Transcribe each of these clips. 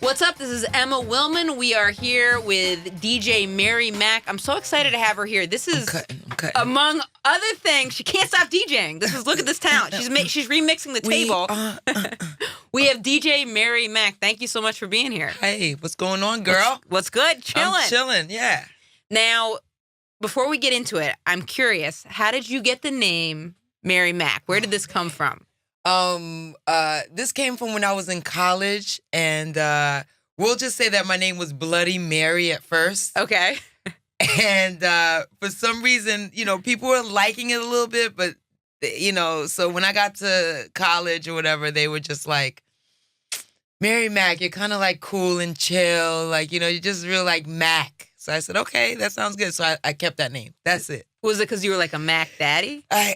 What's up? This is Emma Willman. We are here with DJ Mary Mac. I'm so excited to have her here. This is, I'm cutting. among other things, she can't stop DJing. This is, look at this talent. She's remixing the table. We have DJ Mary Mac. Thank you so much for being here. Hey, what's going on, girl? What's good? Chilling. I'm chilling, yeah. Now, before we get into it, I'm curious. How did you get the name Mary Mac? Where did this come from? This came from when I was in college, and we'll just say that my name was Bloody Mary at first. Okay. And for some reason, people were liking it a little bit, but, so when I got to college or whatever, they were just like, Mary Mac, you're kind of like cool and chill. Like, you're just real like Mac. So I said, okay, that sounds good. So I kept that name. That's it. Was it because you were like a Mac Daddy? I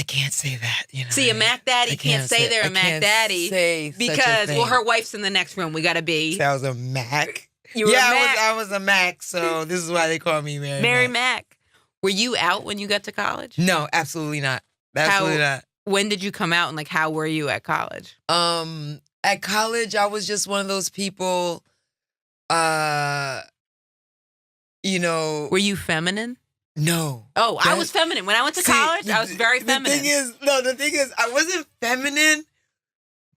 can't say that. See, a Mac Daddy can't say they're a Mac Daddy because, well, her wife's in the next room. We got to be. So I was a Mac. You were a Mac. I was a Mac, so this is why they call me Mary Mac. Were you out when you got to college? No, absolutely not. Absolutely not. When did you come out, and how were you at college? At college, I was just one of those people, Were you feminine? No. Oh, I was feminine. When I went to college, I was very feminine. The thing is, I wasn't feminine,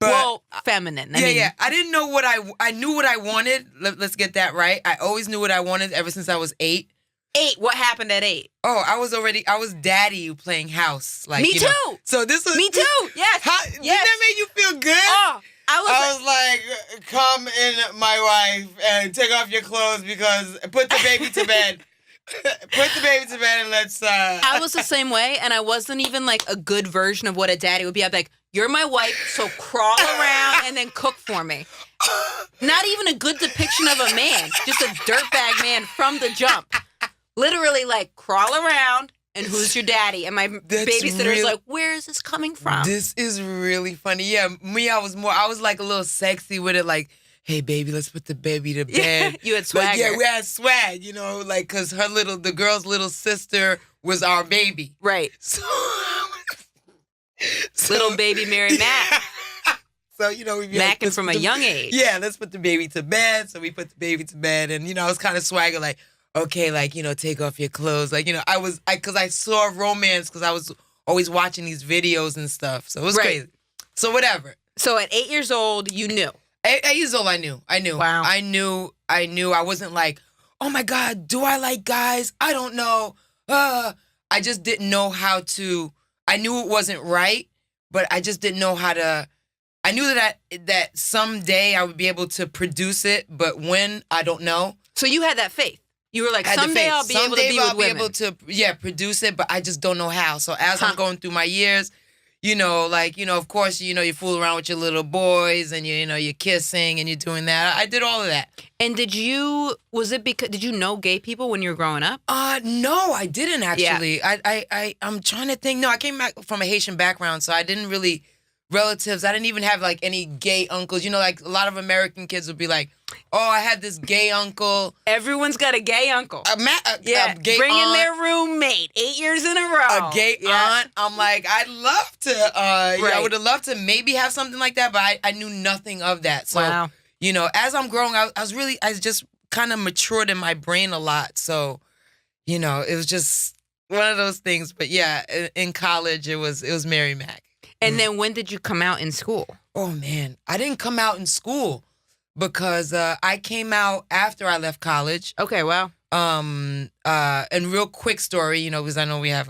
but... feminine. Yeah. I didn't know I knew what I wanted. Let's get that right. I always knew what I wanted ever since I was 8. 8? What happened at 8? Oh, I was daddy playing house. Me too. So this was... Me too, yes. Did that make you feel good? Oh, I was like, come in, my wife, and take off your clothes because put the baby to bed. Put the baby to bed and let's... I was the same way, and I wasn't even like a good version of what a daddy would be. I'd be like, you're my wife, so crawl around and then cook for me. Not even a good depiction of a man, just a dirtbag man from the jump. Literally like, crawl around, and who's your daddy? And my babysitter's like, where is this coming from? This is really funny. Yeah, me, I was like a little sexy with it, like, hey, baby, let's put the baby to bed. You had swagger. But yeah, we had swag, because the girl's little sister was our baby. Right. So little baby Mary Mac. So, we'd be Macking like, from a young age. Yeah, let's put the baby to bed. So we put the baby to bed. And, I was kind of swagger, like, okay, like, take off your clothes. Like, because I saw romance because I was always watching these videos and stuff. So it was crazy. So whatever. So at 8 years old, you knew. 8 years old, I knew. Wow. I knew. I wasn't like, oh my God, do I like guys? I don't know. I just didn't know how to. I knew it wasn't right, but I just didn't know how to. I knew that someday I would be able to produce it, but when, I don't know. So you had that faith. You were like, someday I'll be able to be with women. Someday I'll be able to, produce it, but I just don't know how. So as I'm going through my years, of course, you fool around with your little boys and you're kissing and you're doing that. I did all of that. And did you know gay people when you were growing up? No, I didn't actually. Yeah. I'm trying to think. No, I came back from a Haitian background, so I didn't really relatives. I didn't even have like any gay uncles. Like a lot of American kids would be like, oh, I had this gay uncle. Everyone's got a gay uncle. A gay bringing aunt, their roommate 8 years in a row. A gay aunt. I'm like, I'd love to. I would have loved to maybe have something like that, but I knew nothing of that. So, wow. As I'm growing, I just kind of matured in my brain a lot. So, it was just one of those things. But yeah, in college, it was Mary Mac. And then when did you come out in school? Oh, man. I didn't come out in school because I came out after I left college. Okay, well. And real quick story, because I know we have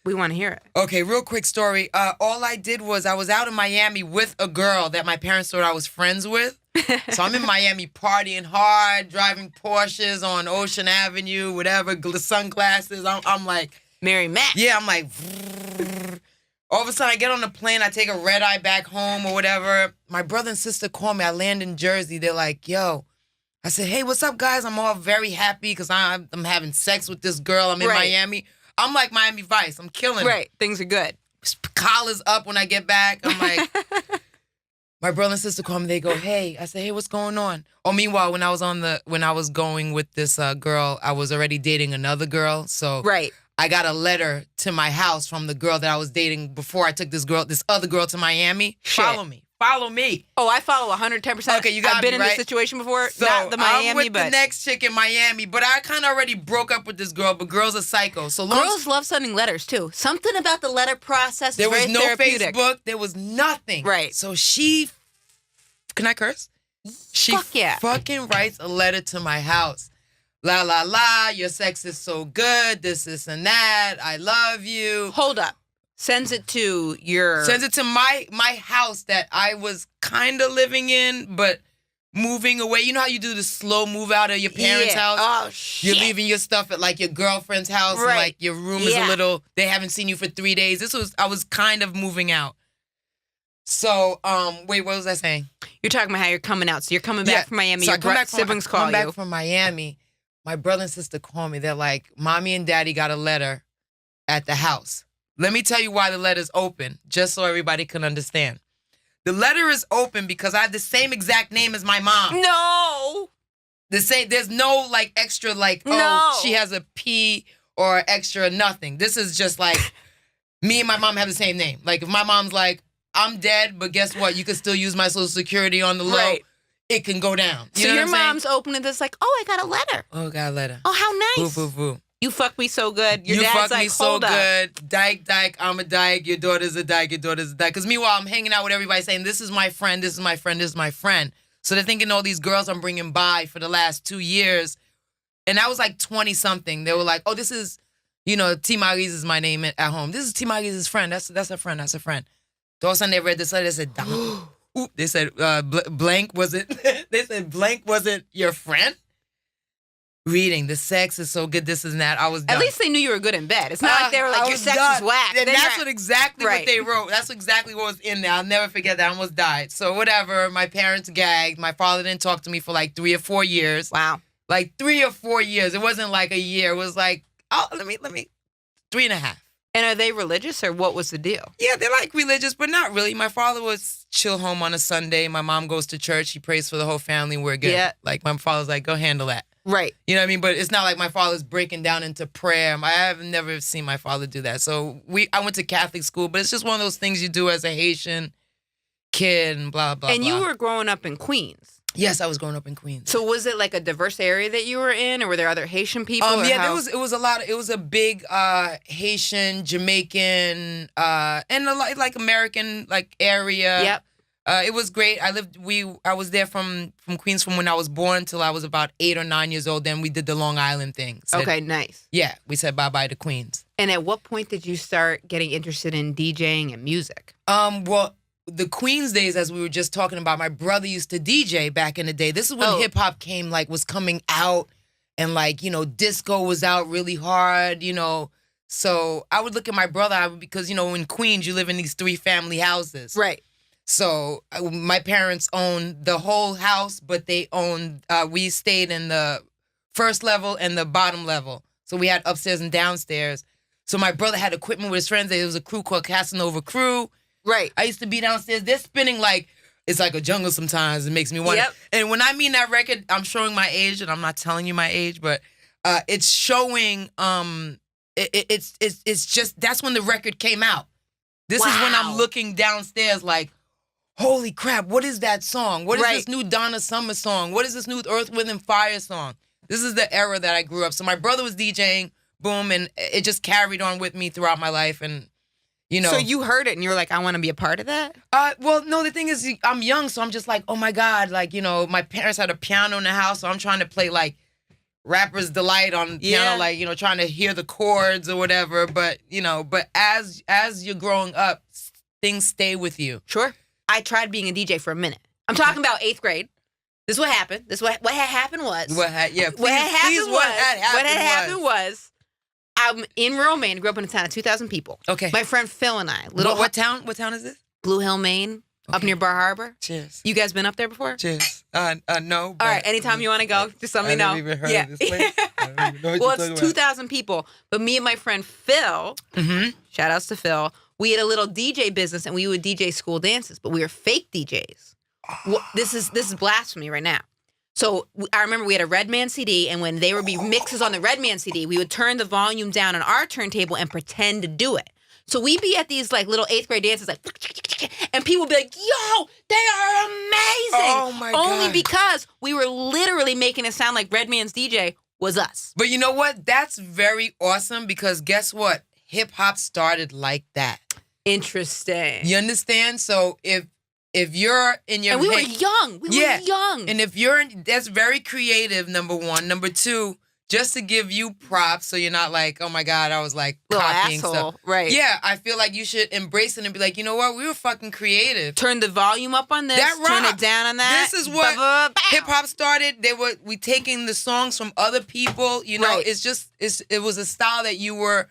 we want to hear it. Okay, real quick story. All I did was I was out in Miami with a girl that my parents thought I was friends with. So I'm in Miami partying hard, driving Porsches on Ocean Avenue, whatever, sunglasses. I'm like... Mary Mac. Yeah, I'm like... All of a sudden, I get on the plane, I take a red eye back home or whatever. My brother and sister call me. I land in Jersey. They're like, yo. I said, hey, what's up, guys? I'm all very happy because I'm having sex with this girl. I'm in Miami. I'm like Miami Vice. I'm killing it. Right. Things are good. Collar's up when I get back. I'm like, my brother and sister call me. They go, hey. I said, hey, what's going on? Oh, meanwhile, when I was going with this girl, I was already dating another girl. So I got a letter to my house from the girl that I was dating before I took this other girl to Miami. Shit. Follow me. Follow me. Oh, I follow 110%. Okay, you got I've been me, in right? this situation before. So Not the Miami, I'm with but the next chick in Miami, but I kind of already broke up with this girl, but girls are psycho. So girls love sending letters too. Something about the letter process there is was very no therapeutic. Facebook. There was nothing. Right. So she, can I curse? She Fuck yeah. fucking writes a letter to my house. La, la, la, your sex is so good, this, and that. I love you. Hold up. Sends it to your... Sends it to my house that I was kind of living in, but moving away. You know how you do the slow move out of your parents' house? Oh, shit. You're leaving your stuff at like your girlfriend's house, and Right. like your room is a little, they haven't seen you for 3 days. I was kind of moving out. So, wait, what was I saying? You're talking about how you're coming out. So you're coming back from Miami. So Your siblings call come back you. from Miami. My brother and sister call me. They're like, Mommy and Daddy got a letter at the house. Let me tell you why the letter's open, just so everybody can understand. The letter is open because I have the same exact name as my mom. No. There's no like extra like, oh, she has a P or extra nothing. This is just like me and my mom have the same name. Like if my mom's like, I'm dead, but guess what? You can still use my social security on the low. Right. It can go down. You So know your what I'm saying? mom's opening this like, oh, I got a letter. Oh, got a letter. Oh, how nice. Boo, boo, boo. You fucked me so good. Your you dad's fucked like, me so hold up. good. Dyke, I'm a dyke. Your daughter's a dyke. Your daughter's a dyke. Because meanwhile, I'm hanging out with everybody saying, this is my friend, this is my friend, this is my friend. So they're thinking all these girls I'm bringing by for the last 2 years. And I was like 20-something. They were like, oh, this is, T. Maurice is my name at home. This is T. Maurice's friend. That's a friend. That's a friend. So all of a sudden they read this letter. They said, Ooh, they said, blank wasn't, they said, blank wasn't your friend? Reading, the sex is so good, this and that. I was done. At least they knew you were good in bed. It's not like they were like, your sex is whack. And Then that's you're- exactly Right. what they wrote. That's exactly what was in there. I'll never forget that. I almost died. So whatever, my parents gagged. My father didn't talk to me for like 3 or 4 years. Wow. Like 3 or 4 years. It wasn't like a year. It was like, oh, let me, 3.5. And are they religious or what was the deal? Yeah, they're like religious, but not really. My father was chill home on a Sunday. My mom goes to church. She prays for the whole family. We're good. Yeah. Like my father's like, go handle that. Right. You know what I mean? But it's not like my father's breaking down into prayer. I have never seen my father do that. So I went to Catholic school, but it's just one of those things you do as a Haitian kid and blah, blah, And blah. you were growing up in Queens. Yes, I was growing up in Queens. So was it like a diverse area that you were in, or were there other Haitian people? or Yeah, how- it was a lot. It was a big Haitian, Jamaican, and a lot like American like area. Yep. It was great. I was there from Queens from when I was born till I was about 8 or 9 years old. Then we did the Long Island thing. Okay, nice. Yeah, we said bye-bye to Queens. And at what point did you start getting interested in DJing and music? Well, the Queens days, as we were just talking about, my brother used to DJ back in the day. This is when hip hop was coming out, and disco was out really hard, So I would look at my brother because, in Queens, you live in these 3 family houses. Right. So my parents owned the whole house, but we stayed in the first level and the bottom level. So we had upstairs and downstairs. So my brother had equipment with his friends. There was a crew called Casanova Crew. Right. I used to be downstairs. They're spinning like, it's like a jungle sometimes. It makes me wonder. Yep. And when I mean that record, I'm showing my age, and I'm not telling you my age, but it's showing, it's just, that's when the record came out. This is when I'm looking downstairs like, holy crap, what is that song? What is this new Donna Summer song? What is this new Earth, Wind, and Fire song? This is the era that I grew up. So my brother was DJing, boom, and it just carried on with me throughout my life. And, So you heard it and you were like, I want to be a part of that? Well, no, the thing is, I'm young, so I'm just like, oh my God. Like, my parents had a piano in the house, so I'm trying to play like Rapper's Delight on piano, like, trying to hear the chords or whatever. But, but as you're growing up, things stay with you. Sure. I tried being a DJ for a minute. I'm talking about 8th grade. This is what happened. What had happened was. What had happened was. I'm in rural Maine. Grew up in a town of 2,000 people. Okay. My friend Phil and I. What town? What town is this? Blue Hill, Maine. Up near Bar Harbor. Cheers. You guys been up there before? Cheers. No. All right. Anytime you want to go, just let me know. I never even heard of this place. I don't even know what well, you're it's talking 2,000 people. But me and my friend Phil, shout outs to Phil, we had a little DJ business and we would DJ school dances, but we were fake DJs. Well, this is blasphemy right now. So I remember we had a Redman CD, and when there would be mixes on the Redman CD, we would turn the volume down on our turntable and pretend to do it. So we'd be at these like little 8th grade dances, like, and people would be like, yo, they are amazing. Oh, my God. Only because we were literally making it sound like Redman's DJ was us. But you know what? That's very awesome because guess what? Hip hop started like that. Interesting. You understand? So if you're in your and we were young. We were young. And that's very creative, number one. Number two, just to give you props so you're not like, oh my God, I was like little copying asshole. stuff. Right. Yeah, I feel like you should embrace it and be like, you know what? We were fucking creative. Turn the volume up on this. That Turn rock. it down on that. This is what Ba-ba-bow. hip hop started. We taking the songs from other people. You know, Right. it was a style that you were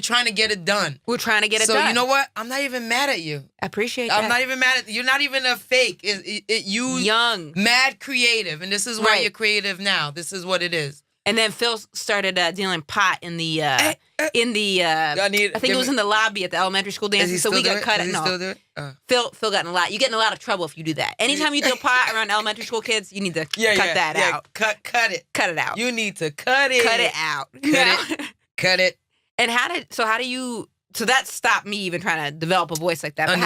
trying to get it done. We're trying to get it so done. So you know what? I'm not even mad at you. I appreciate that. I'm not even mad at you. You're not even a fake. You young, mad creative, and this is why you're creative now. This is what it is. And then Phil started dealing pot in the I think it was in the lobby at the elementary school dances. So we got cut it. No, still do it? Phil got in a lot. You get in a lot of trouble if you do that. Anytime you deal pot around elementary school kids, you need to cut that out. Cut it. Cut it out. You need to cut it. Cut it out. Cut it. And so that stopped me even trying to develop a voice like that. But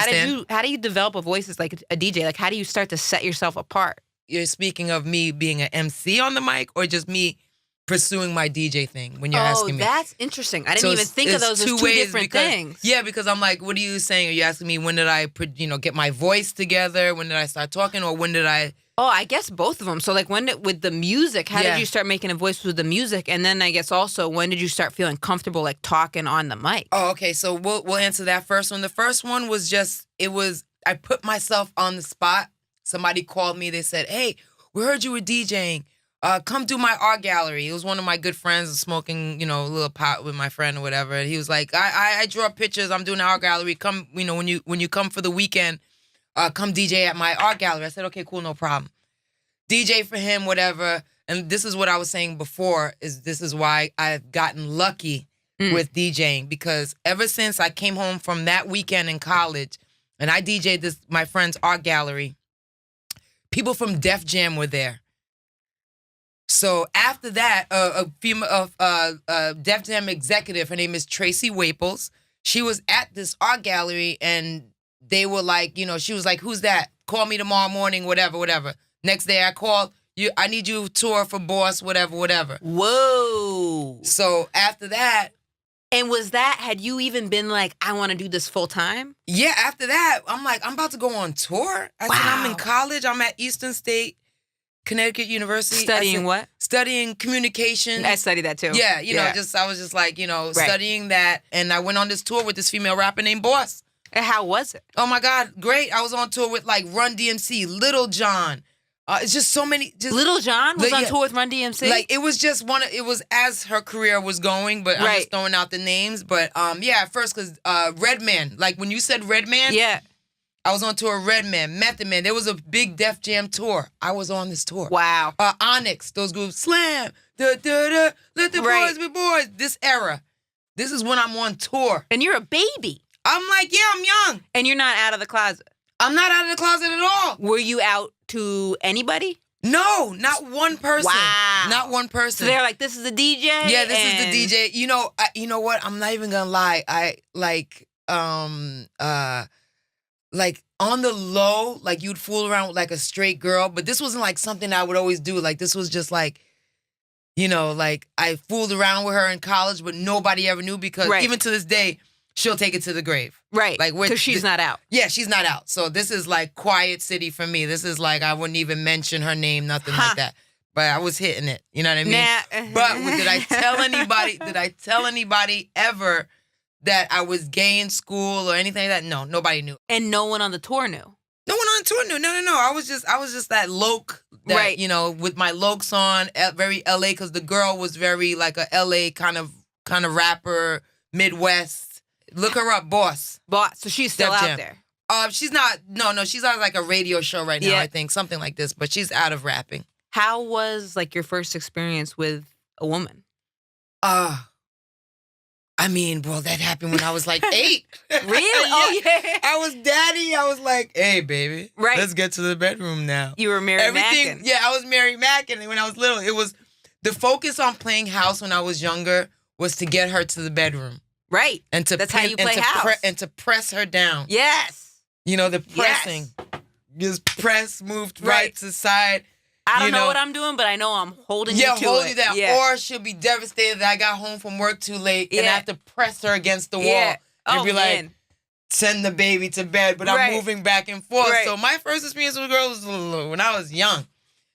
how do you develop a voice as like a DJ? Like how do you start to set yourself apart? You're speaking of me being an MC on the mic or just me pursuing my DJ thing when you're asking me? Oh, that's interesting. I didn't even think of those as two different things. Yeah, because I'm like, what are you saying? Are you asking me when did I get my voice together? When did I start talking? Or when did I... Oh, I guess both of them. So like with the music, how did you start making a voice with the music? And then I guess also when did you start feeling comfortable like talking on the mic? Oh, okay. So we'll answer that first one. The first one was I put myself on the spot. Somebody called me. They said, hey, we heard you were DJing. Come do my art gallery. It was one of my good friends smoking, a little pot with my friend or whatever. And he was like, I draw pictures. I'm doing an art gallery. Come, when you come for the weekend, come DJ at my art gallery. I said, okay, cool, no problem. DJ for him, whatever. And this is what I was saying before, this is why I've gotten lucky with DJing, because ever since I came home from that weekend in college and I DJ'd my friend's art gallery, people from Def Jam were there. So after that, a female Def Jam executive, her name is Tracy Waples. She was at this art gallery and they were like, she was like, who's that? Call me tomorrow morning, whatever. Next day I called, I need you to tour for Boss, whatever. Whoa. So after that. And had you even been like, I want to do this full time? Yeah, after that, I'm like, I'm about to go on tour. I said, I'm in college. I'm at Eastern State, Connecticut University. Studying what? Studying communication. I studied that too. Yeah, I was just like, studying that. And I went on this tour with this female rapper named Boss. And how was it? Oh my God, great. I was on tour with like Run DMC, Little John. It's just so many. Little John was on tour with Run DMC? Like, it was just it was as her career was going, but I'm just throwing out the names. But at first, because Redman, like when you said Redman, I was on tour with Redman, Method Man. There was a big Def Jam tour. I was on this tour. Wow. Onyx, those groups, Slam, let the boys be boys. This era. This is when I'm on tour. And you're a baby. I'm like, yeah, I'm young. And you're not out of the closet. I'm not out of the closet at all. Were you out to anybody? No, not one person. Wow. Not one person. So they're like, this is the DJ? Yeah, this is the DJ. You know what? I'm not even gonna lie. I like on the low, like you'd fool around with like a straight girl, but this wasn't like something I would always do. Like this was just like, like I fooled around with her in college, but nobody ever knew because even to this day, she'll take it to the grave. Right. Like because she's not out. Yeah, she's not out. So this is like quiet city for me. This is like I wouldn't even mention her name, nothing like that. But I was hitting it. You know what I mean? Nah. But did I tell anybody ever that I was gay in school or anything like that? No, nobody knew. And no one on the tour knew. No one on the tour knew. No. I was just that loc that, with my locs on, very LA, because the girl was very like a LA kind of rapper, Midwest. Look her up, Boss. So she's still out there. She's not. No. She's on like a radio show right now. I think something like this. But she's out of rapping. How was like your first experience with a woman? I mean, well, that happened when I was like 8. Really? Oh yeah. I was daddy. I was like, hey, baby, let's get to the bedroom now. You were Mary Mackin. Yeah, I was Mary Mackin. And when I was little, it was the focus on playing house when I was younger was to get her to the bedroom. Right. And to That's how you play house. And to press her down. Yes. You know, the pressing. Just press, moved right to side. I don't know what I'm doing, but I know I'm holding you to hold it. you down. Yeah. Or she'll be devastated that I got home from work too late and I have to press her against the wall and be like, send the baby to bed, but I'm moving back and forth. Right. So my first experience with girls was when I was young.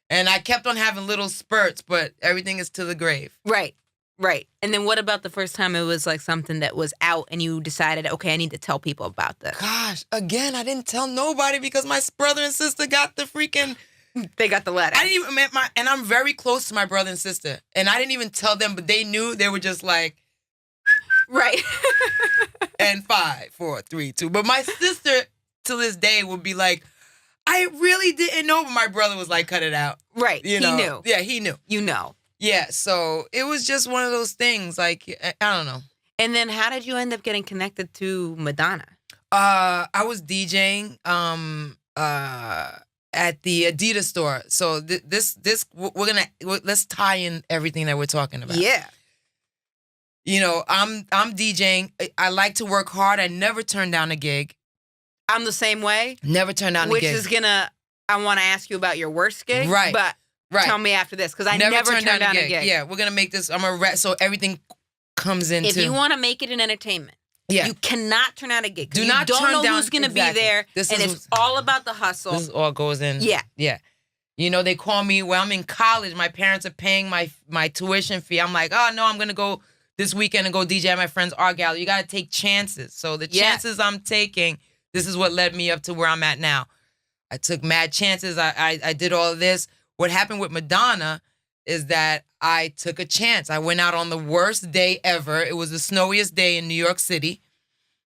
And I kept on having little spurts, but everything is to the grave. Right. Right. And then what about the first time it was like something that was out and you decided, okay, I need to tell people about this? Gosh, again, I didn't tell nobody because my brother and sister got the freaking... They got the letter. I didn't even... And I'm very close to my brother and sister. And I didn't even tell them, but they knew. They were just like... Right. And 5, 4, 3, 2. But my sister, to this day, would be like, I really didn't know, but my brother was like, cut it out. Right. You know? He knew. Yeah, he knew. You know. Yeah, so it was just one of those things. Like, I don't know. And then how did you end up getting connected to Madonna? I was DJing at the Adidas store. So let's tie in everything that we're talking about. Yeah. You know, I'm DJing. I like to work hard. I never turn down a gig. I'm the same way. Never turn down a gig. Which is I want to ask you about your worst gig. Right. But tell me after this, because I never turned down a gig. Yeah, we're going to make this, so everything comes into. If you want to make it in entertainment, you cannot turn down a gig. Do not don't turn know down, who's going to be there, it's all about the hustle. This all goes in. Yeah. Yeah. You know, they call me when I'm in college. My parents are paying my tuition fee. I'm like, oh, no, I'm going to go this weekend and go DJ at my friend's art gallery. You got to take chances. So the chances I'm taking, this is what led me up to where I'm at now. I took mad chances. I did all of this. What happened with Madonna is that I took a chance. I went out on the worst day ever. It was the snowiest day in New York City.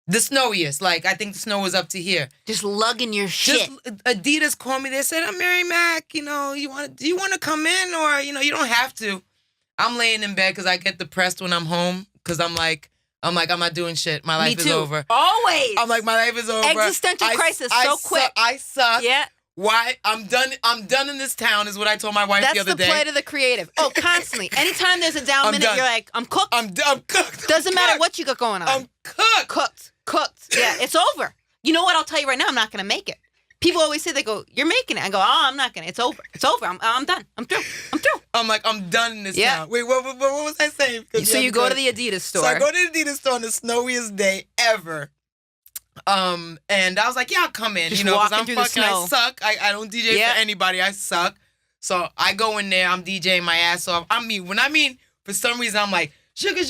The snowiest. Like, I think the snow was up to here. Just lugging your shit. Adidas called me. They said, I'm Mary Mac. You know, do you want to come in? Or, you know, you don't have to. I'm laying in bed because I get depressed when I'm home. Because I'm like, I'm not doing shit. My life is over. Always. I'm like, my life is over. Existential crisis so quick. I suck. Yeah. Why? I'm done in this town is what I told my wife the other day. That's the plight of the creative. Oh, constantly. Anytime there's a down minute, you're like, I'm cooked. I'm cooked. Doesn't matter what you got going on. I'm cooked. Cooked. Yeah, it's over. You know what? I'll tell you right now, I'm not going to make it. People always say, they go, you're making it. I go, oh, I'm not going to. It's over. It's over. I'm done. I'm through. I'm like, I'm done in this town. Wait, what was I saying? So you go to the Adidas store. So I go to the Adidas store on the snowiest day ever. And I was like, yeah, I'll come in. Just you know, because walking through the snow. I suck. I don't DJ for anybody. I suck. So I go in there. I'm DJing my ass off. For some reason, I'm like, sugar.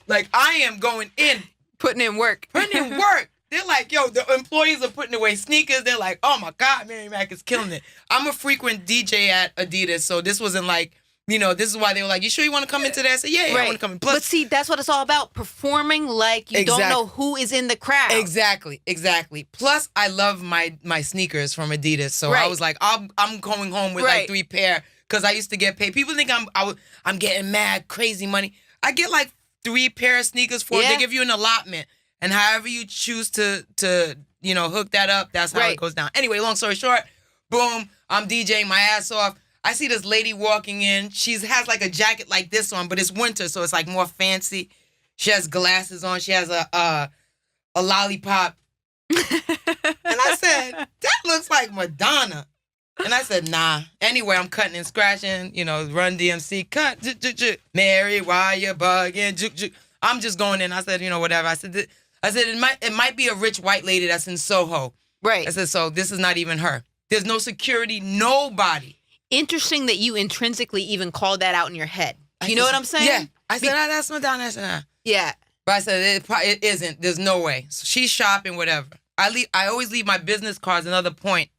Like, I am going in. Putting in work. They're like, yo, the employees are putting away sneakers. They're like, oh my God, Mary Mac is killing it. I'm a frequent DJ at Adidas, so this wasn't like, you know, this is why they were like, you sure you want to come into that? I said, yeah, I want to come in. Plus, but see, that's what it's all about. Performing like you don't know who is in the crowd. Exactly. Plus, I love my sneakers from Adidas, so I was like, I'm going home with like 3 pair because I used to get paid. People think I'm getting mad, crazy money. I get like 3 pair of sneakers for it. They give you an allotment. And however you choose to you know, hook that up, that's how it goes down. Anyway, long story short, boom, I'm DJing my ass off. I see this lady walking in. She has like a jacket like this on, but it's winter, so it's like more fancy. She has glasses on. She has a lollipop. And I said, that looks like Madonna. And I said, nah. Anyway, I'm cutting and scratching, you know, Run DMC, cut, Mary, why you bugging, I'm just going in. I said, you know, whatever. I said, it might be a rich white lady that's in Soho. Right. I said, so this is not even her. There's no security, nobody. Interesting that you intrinsically even called that out in your head. You know what I'm saying? Yeah. I said, that's Madonna. I said, nah. Yeah. But I said, it isn't. There's no way. So she's shopping, whatever. I always leave my business cards, another point.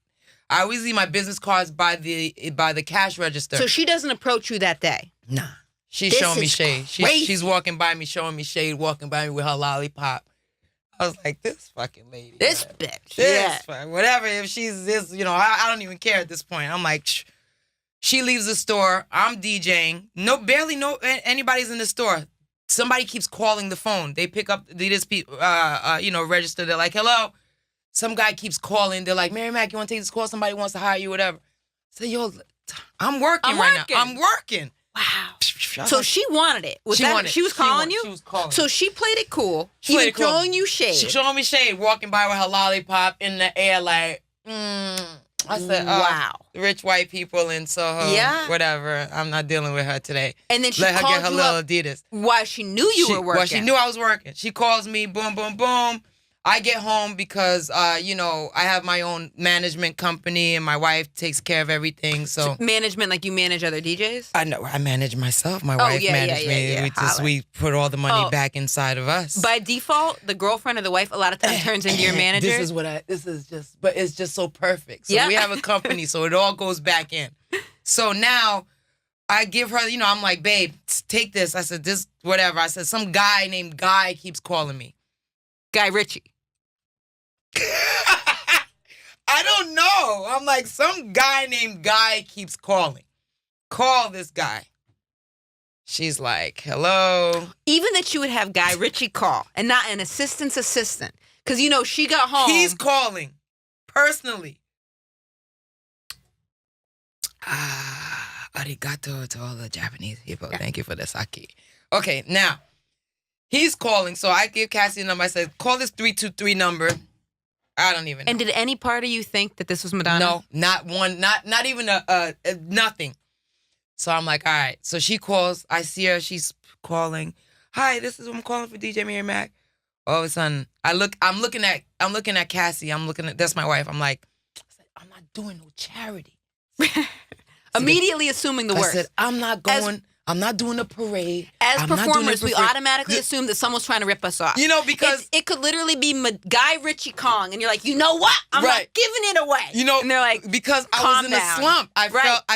I always leave my business cards by the cash register. So she doesn't approach you that day? Nah. She's showing me shade. She's walking by me, showing me shade, walking by me with her lollipop. I was like, this fucking lady. This bitch. Whatever. If she's this, you know, I don't even care at this point. I'm like, shh. She leaves the store. I'm DJing. Barely anybody's in the store. Somebody keeps calling the phone. They pick up this register. They're like, hello. Some guy keeps calling. They're like, Mary Mac, you want to take this call? Somebody wants to hire you, whatever. So, yo, I'm working right now. I'm working. Wow. So she wanted it. She was calling you? She was calling. So she played it cool. She played it cool. Throwing you shade. She showing me shade, walking by with her lollipop in the air like, I said, wow. Rich white people in Soho, whatever. I'm not dealing with her today. And then she let her called get her you little up Adidas. while she knew you were working. Well, she knew I was working. She calls me, boom, boom, boom. I get home because, you know, I have my own management company and my wife takes care of everything. So management, like you manage other DJs? I know. I manage myself. My wife managed me. We put all the money back inside of us. By default, the girlfriend or the wife a lot of times turns into your manager. But it's just so perfect. So we have a company, so it all goes back in. So now I give her, you know, I'm like, babe, take this. I said, this, whatever. I said, some guy named Guy keeps calling me. Guy Ritchie. I don't know. I'm like, some guy named Guy keeps calling. Call this guy. She's like, hello. Even that you would have Guy Ritchie call and not an assistant's assistant. Because, you know, she got home. He's calling. Personally. Arigato to all the Japanese people. Yeah. Thank you for the sake. Okay, now. He's calling. So I give Cassie a number. I said, call this 323 number. I don't even know. And did any part of you think that this was Madonna? No, not one, not even nothing. So I'm like, all right. So she calls. I see her. She's calling. Hi, this is I'm calling for DJ Mary Mac. All of a sudden, I'm looking at Cassie. That's my wife. I'm like, I'm not doing no charity. Immediately assuming the worst. I said, I'm not going. I'm not doing a parade. As performers, we automatically assume that someone's trying to rip us off. You know, because it could literally be Guy Ritchie Kong, and you're like, you know what? I'm not giving it away. You know, and they're like, because I was in a slump. I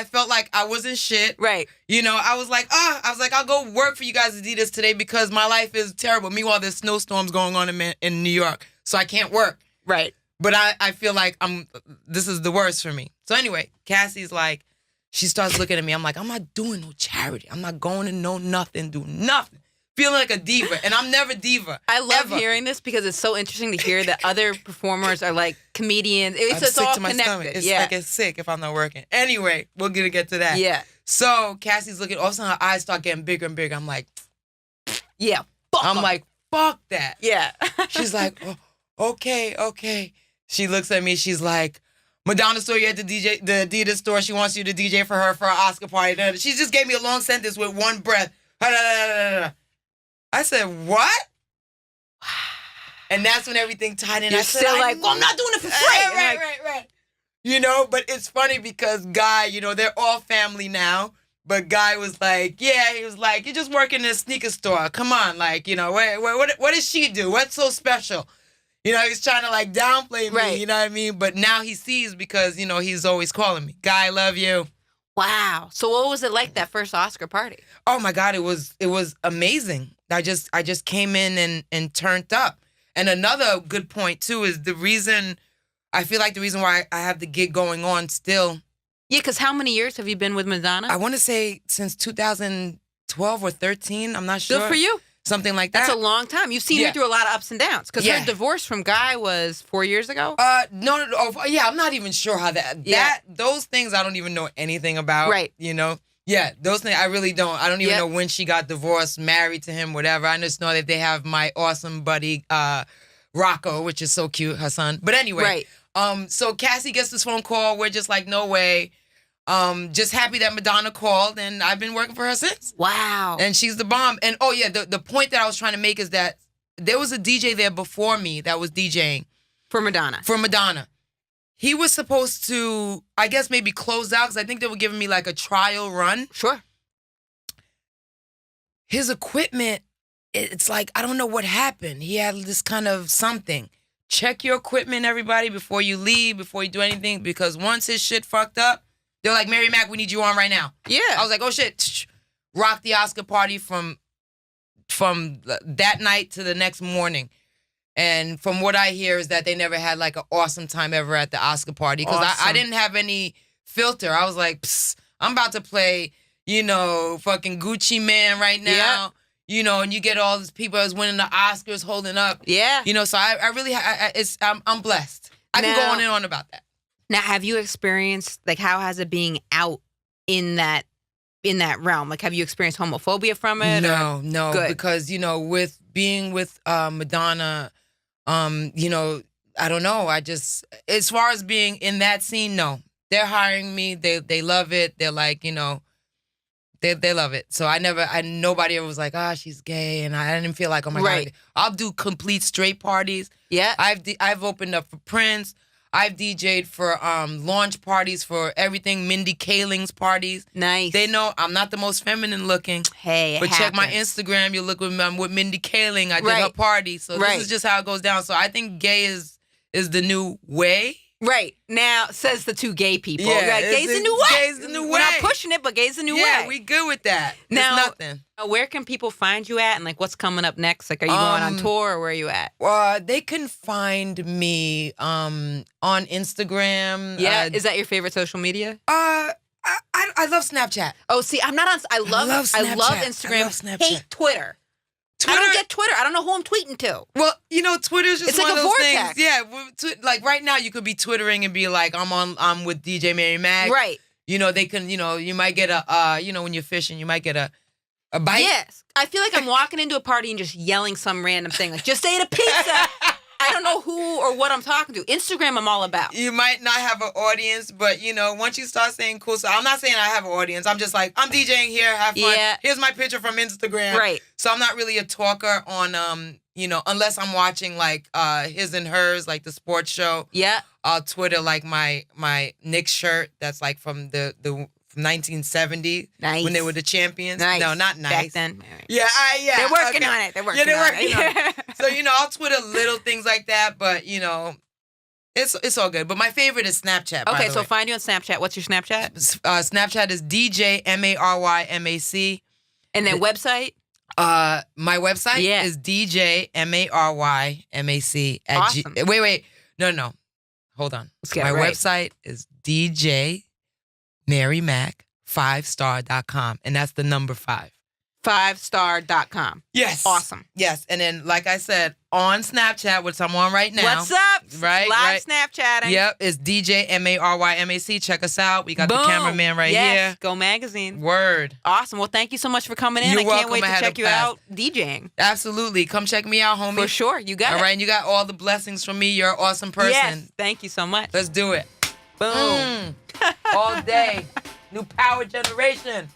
felt like I wasn't shit. Right. You know, I was like, I'll go work for you guys at Adidas today because my life is terrible. Meanwhile, there's snowstorms going on in New York, so I can't work. Right. But I feel like this is the worst for me. So anyway, Cassie's like. She starts looking at me. I'm like, I'm not doing no charity. I'm not going to do nothing. Feeling like a diva. And I'm never diva. I love hearing this because it's so interesting to hear that other performers are like comedians. It's all connected. It's like it's sick if I'm not working. Anyway, we're going to get to that. Yeah. So Cassie's looking. All of a sudden, her eyes start getting bigger and bigger. I'm like, yeah. Fuck that. Yeah. She's like, oh, okay. She looks at me. She's like, Madonna saw you at the Adidas store. She wants you to DJ for her Oscar party. She just gave me a long sentence with one breath. I said, what? And that's when everything tied in. You're still like, well, I'm not doing it for free. Right. You know, but it's funny because Guy, you know, they're all family now. But Guy was like, he was like, you're just working in a sneaker store. Come on, like, you know, what does she do? What's so special? You know, he's trying to like downplay me, you know what I mean? But now he sees because, you know, he's always calling me. Guy, I love you. Wow. So what was it like that first Oscar party? Oh my God, it was amazing. I just came in and turned up. And another good point too is the reason why I have the gig going on still. Yeah, because how many years have you been with Madonna? I want to say since 2012 or 13. I'm not sure. Good for you. Something like that. That's a long time. You've seen her through a lot of ups and downs. Because her divorce from Guy was 4 years ago? No. I'm not even sure how those things I don't even know anything about. Right. You know? Yeah, those things I really don't. I don't even know when she got divorced, married to him, whatever. I just know that they have my awesome buddy, Rocco, which is so cute, her son. But anyway. Right. So Cassie gets this phone call. We're just like, no way. Just happy that Madonna called, and I've been working for her since. Wow. And she's the bomb. And the point that I was trying to make is that there was a DJ there before me that was DJing. For Madonna. He was supposed to, I guess, maybe close out, because I think they were giving me like a trial run. Sure. His equipment, it's like, I don't know what happened. He had this kind of something. Check your equipment, everybody, before you leave, before you do anything, because once his shit fucked up, they're like, Mary Mac, we need you on right now. Yeah. I was like, oh, shit. Rock the Oscar party from that night to the next morning. And from what I hear is that they never had like an awesome time ever at the Oscar party. Because I didn't have any filter. I was like, I'm about to play, you know, fucking Gucci Man right now. Yeah. You know, and you get all these people that's winning the Oscars holding up. Yeah. You know, so I really, I'm blessed. I can go on and on about that. Now, have you experienced, like, how has it being out in that in that realm? Like, have you experienced homophobia from it? No, no, Good. because with being with Madonna, I don't know. I just, as far as being in that scene, no, they're hiring me. They love it. They're like, they love it. So nobody ever was like, she's gay, and I didn't feel like, oh my God. I'll do complete straight parties. Yeah, I've opened up for Prince. I've DJ'd for launch parties for everything, Mindy Kaling's parties. Nice. They know I'm not the most feminine looking. Hey, but check my Instagram. You look I'm with Mindy Kaling. I did her party. So this is just how it goes down. So I think gay is the new way. Right. Now, says the two gay people. Yeah, Like, gay's the new way. Gay's the new way. We're not pushing it, but gay's the new way. Yeah, we good with that. Now, it's nothing. Where can people find you at, and like what's coming up next? Like, are you going on tour, or where are you at? They can find me on Instagram. Yeah, is that your favorite social media? I love Snapchat. Oh, see, I'm not on. I love Snapchat. Instagram. I love Snapchat. Hate Twitter. I don't get Twitter. I don't know who I'm tweeting to. Well, Twitter's just it's one like of those vortex. things. Yeah, like right now you could be twittering and be like, I'm with DJ Mary Mac. Right. They can, you might get a, when you're fishing, you might get a bite. Yes. I feel like I'm walking into a party and just yelling some random thing like, just ate a pizza. I don't know who or what I'm talking to. Instagram, I'm all about. You might not have an audience, but, once you start saying cool stuff, I'm not saying I have an audience. I'm just like, I'm DJing here, have fun. Yeah. Here's my picture from Instagram. Right. So I'm not really a talker on, unless I'm watching like His and Hers, like the sports show. Yeah. I'll Twitter like my Knicks shirt that's like from the 1970. Nice. When they were the champions. Nice. No, not nice. Back then. Right. Yeah, They're working on it. They're working on it. So, I'll Twitter little things like that, but, it's all good. But my favorite is Snapchat, by Okay, the so way. find you on Snapchat. What's your Snapchat? Snapchat is DJ MaryMac. And then website? My website Yeah. is DJ MaryMac at Awesome. Wait. No. Hold on. Let's get My it right. website is DJ Marymac 5star.com. And that's the number 5. 5star.com. Yes. Awesome. Yes. And then, like I said, on Snapchat, which I'm on right now. What's up? Right. Live Snapchatting. Yep. It's DJ MaryMac. Check us out. We got Boom. the cameraman right Yes. here. Go Magazine. Word. Awesome. Well, thank you so much for coming in. You're I can't welcome. wait I to had check a you blast. out DJing. Absolutely. Come check me out, homie. For sure. You got it. All right. And you got all the blessings from me. You're an awesome person. Yes. Thank you so much. Let's do it. Boom. All day. New power generation.